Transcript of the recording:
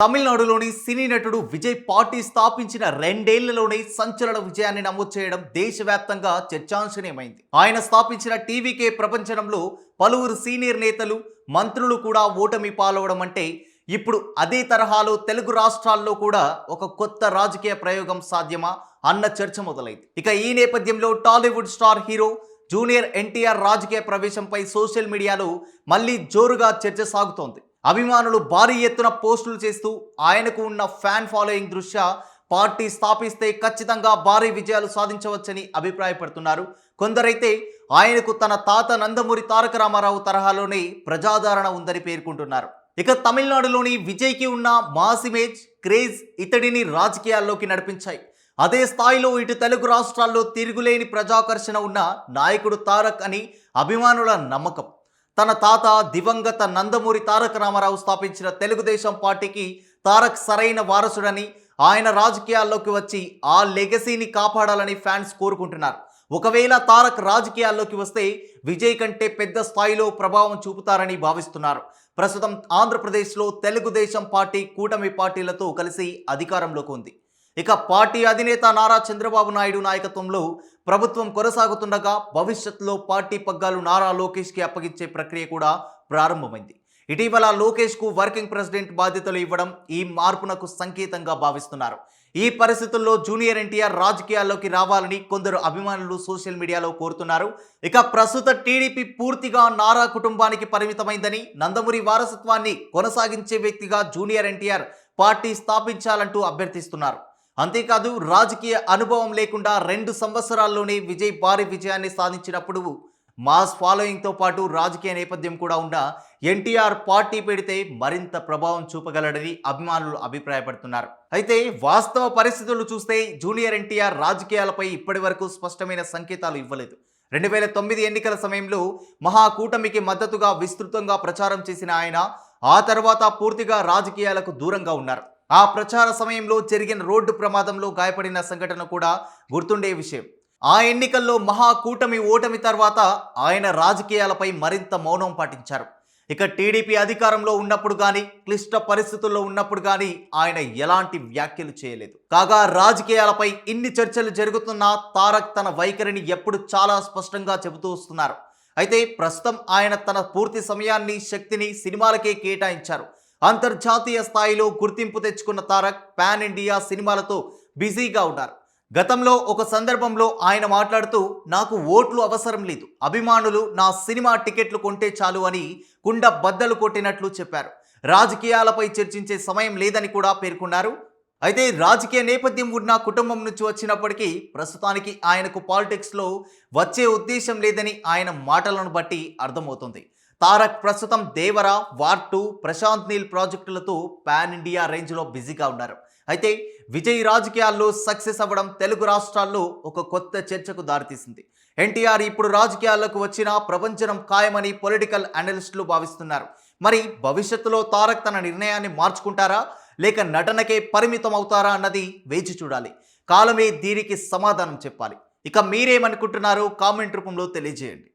తమిళనాడులోని సినీ నటుడు విజయ్ పార్టీ స్థాపించిన రెండేళ్లలోనే సంచలన విజయాన్ని నమోదు చేయడం దేశవ్యాప్తంగా చర్చాంశనీయమైంది. ఆయన స్థాపించిన టీవీకే ప్రపంచంలో పలువురు సీనియర్ నేతలు, మంత్రులు కూడా ఓటమి పాలవడం అంటే ఇప్పుడు అదే తరహాలో తెలుగు రాష్ట్రాల్లో కూడా ఒక కొత్త రాజకీయ ప్రయోగం సాధ్యమా అన్న చర్చ మొదలైంది. ఇక ఈ నేపథ్యంలో Tollywood star hero junior NTR రాజకీయ ప్రవేశంపై సోషల్ మీడియాలో మళ్ళీ జోరుగా చర్చ సాగుతోంది. అభిమానులు భారీ ఎత్తున పోస్టులు చేస్తూ ఆయనకు ఉన్న ఫ్యాన్ ఫాలోయింగ్ దృష్ట్యా పార్టీ స్థాపిస్తే ఖచ్చితంగా భారీ విజయాలు సాధించవచ్చని అభిప్రాయపడుతున్నారు. కొందరైతే ఆయనకు తన తాత నందమూరి తారక రామారావు తరహాలోనే ప్రజాదరణ ఉందని పేర్కొంటున్నారు. ఇక తమిళనాడులోని విజయ్కి ఉన్న మాస్ ఇమేజ్, క్రేజ్ ఇతడిని రాజకీయాల్లోకి నడిపించాయి. అదే స్థాయిలో ఇటు తెలుగు రాష్ట్రాల్లో తిరుగులేని ప్రజాకర్షణ ఉన్న నాయకుడు తారక్ అని అభిమానుల నమ్మకం. తన తాత దివంగత నందమూరి తారక రామారావు స్థాపించిన తెలుగుదేశం పార్టీకి తారక్ సరైన వారసుడని, ఆయన రాజకీయాల్లోకి వచ్చి ఆ లెగసీని కాపాడాలని ఫ్యాన్స్ కోరుకుంటున్నారు. ఒకవేళ తారక్ రాజకీయాల్లోకి వస్తే విజయ్ కంటే పెద్ద స్థాయిలో ప్రభావం చూపుతారని భావిస్తున్నారు. ప్రస్తుతం ఆంధ్రప్రదేశ్లో తెలుగుదేశం పార్టీ కూటమి పార్టీలతో కలిసి అధికారంలోకి ఉంది. ఇక పార్టీ అధినేత నారా చంద్రబాబు నాయుడు నాయకత్వంలో ప్రభుత్వం కొనసాగుతుండగా భవిష్యత్తులో పార్టీ పగ్గాలు నారా లోకేష్కి అప్పగించే ప్రక్రియ కూడా ప్రారంభమైంది. ఇటీవల లోకేష్కు వర్కింగ్ ప్రెసిడెంట్ బాధ్యతలు ఇవ్వడం ఈ మార్పునకు సంకేతంగా భావిస్తున్నారు. ఈ పరిస్థితుల్లో జూనియర్ ఎన్టీఆర్ రాజకీయాల్లోకి రావాలని కొందరు అభిమానులు సోషల్ మీడియాలో కోరుతున్నారు. ఇక ప్రస్తుత టీడీపీ పూర్తిగా నారా కుటుంబానికి పరిమితమైందని, నందమూరి వారసత్వాన్ని కొనసాగించే వ్యక్తిగా జూనియర్ ఎన్టీఆర్ పార్టీ స్థాపించాలంటూ అభ్యర్థిస్తున్నారు. అంతేకాదు రాజకీయ అనుభవం లేకుండా 2 సంవత్సరాల్లోనే విజయ్ భారీ విజయాన్ని సాధించినప్పుడు మాస్ ఫాలోయింగ్తో పాటు రాజకీయ నేపథ్యం కూడా ఉన్న ఎన్టీఆర్ పార్టీ పెడితే మరింత ప్రభావం చూపగలడని అభిమానులు అభిప్రాయపడుతున్నారు. అయితే వాస్తవ పరిస్థితులు చూస్తే జూనియర్ ఎన్టీఆర్ రాజకీయాలపై ఇప్పటి వరకు స్పష్టమైన సంకేతాలు ఇవ్వలేదు. 2009 ఎన్నికల సమయంలో మహాకూటమికి మద్దతుగా విస్తృతంగా ప్రచారం చేసిన ఆయన ఆ తర్వాత పూర్తిగా రాజకీయాలకు దూరంగా ఉన్నారు. ఆ ప్రచార సమయంలో జరిగిన రోడ్డు ప్రమాదంలో గాయపడిన సంఘటన కూడా గుర్తుండే విషయం. ఆ ఎన్నికల్లో మహాకూటమి ఓటమి తర్వాత ఆయన రాజకీయాలపై మరింత మౌనం పాటించారు. ఇక టీడీపీ అధికారంలో ఉన్నప్పుడు కానీ, క్లిష్ట పరిస్థితుల్లో ఉన్నప్పుడు కానీ ఆయన ఎలాంటి వ్యాఖ్యలు చేయలేదు. కాగా రాజకీయాలపై ఇన్ని చర్చలు జరుగుతున్నా తారక్ తన వైఖరిని ఎప్పుడు చాలా స్పష్టంగా చెబుతూ వస్తున్నారు. అయితే ప్రస్తుతం ఆయన తన పూర్తి సమయాన్ని, శక్తిని సినిమాలకే కేటాయించారు. అంతర్జాతీయ స్థాయిలో గుర్తింపు తెచ్చుకున్న తారక్ పాన్ ఇండియా సినిమాలతో బిజీగా ఉన్నారు. గతంలో ఒక సందర్భంలో ఆయన మాట్లాడుతూ, నాకు ఓట్లు అవసరం లేదు, అభిమానులు నా సినిమా టికెట్లు కొంటే చాలు అని కుండ బద్దలు కొట్టినట్లు చెప్పారు. రాజకీయాలపై చర్చించే సమయం లేదని కూడా పేర్కొన్నారు. అయితే రాజకీయ నేపథ్యం ఉన్న కుటుంబం నుంచి వచ్చినప్పటికీ ప్రస్తుతానికి ఆయనకు పాలిటిక్స్లో వచ్చే ఉద్దేశం లేదని ఆయన మాటలను బట్టి అర్థమవుతుంది. తారక్ ప్రస్తుతం దేవర, వార్ 2, ప్రశాంత్ నీల్ ప్రాజెక్టులతో పాన్ ఇండియా రేంజ్లో బిజీగా ఉన్నారు. అయితే విజయ్ రాజకీయాల్లో సక్సెస్ అవ్వడం తెలుగు రాష్ట్రాల్లో ఒక కొత్త చర్చకు దారితీసింది. ఎన్టీఆర్ ఇప్పుడు రాజకీయాల్లోకి వచ్చినా ప్రపంచం ఖాయమని పొలిటికల్ అనలిస్టులు భావిస్తున్నారు. మరి భవిష్యత్తులో తారక్ తన నిర్ణయాన్ని మార్చుకుంటారా, లేక నటనకే పరిమితం అవుతారా అన్నది వేచి చూడాలి. కాలమే దీనికి సమాధానం చెప్పాలి. ఇక మీరేమనుకుంటున్నారో కామెంట్ రూపంలో తెలియజేయండి.